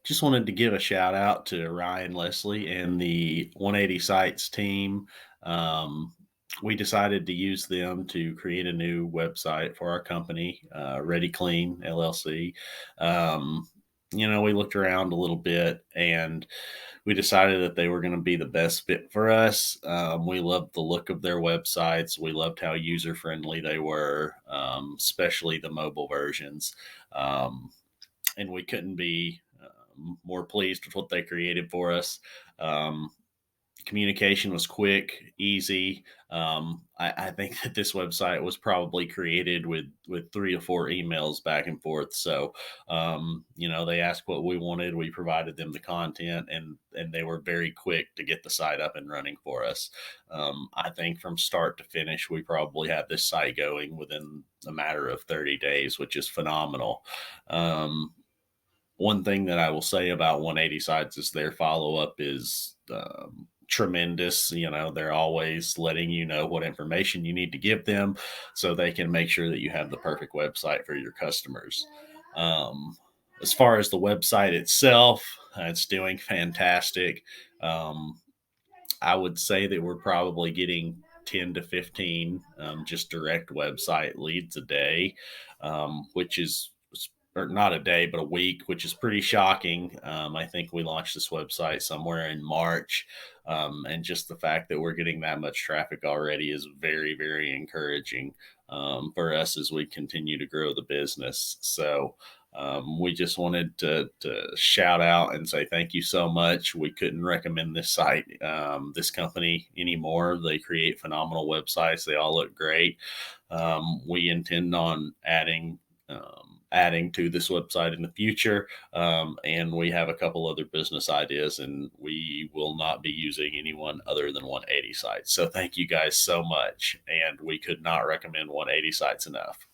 Just wanted to give a shout out to Ryan Leslie and the 180 Sites team. Um, we decided to use them to create a new website for our company, Ready Clean LLC. Um, we looked around a little bit and we decided that they were going to be the best fit for us. We loved the look of their websites. We loved how user friendly they were, especially the mobile versions. Um, and we couldn't be more pleased with what they created for us. Um, Communication was quick, easy. I think that this website was probably created with 3 to 4 emails back and forth. So, they asked what we wanted, we provided them the content, and they were very quick to get the site up and running for us. I think from start to finish, we probably had this site going within a matter of 30 days, which is phenomenal. Um, One thing that I will say about 180 Sites is their follow up is tremendous. They're always letting you know what information you need to give them so they can make sure that you have the perfect website for your customers. Um, as far as the website itself, it's doing fantastic. Um, I would say that we're probably getting 10 to 15 just direct website leads a day, which is, or not a day, but a week, which is pretty shocking. I think we launched this website somewhere in March. And just the fact that we're getting that much traffic already is very, very encouraging for us as we continue to grow the business. So, we just wanted to shout out and say thank you so much. We couldn't recommend this site, this company anymore. They create phenomenal websites. They all look great. We intend on adding to this website in the future, and we have a couple other business ideas, and we will not be using anyone other than 180 Sites. So thank you guys so much, and we could not recommend 180 Sites enough.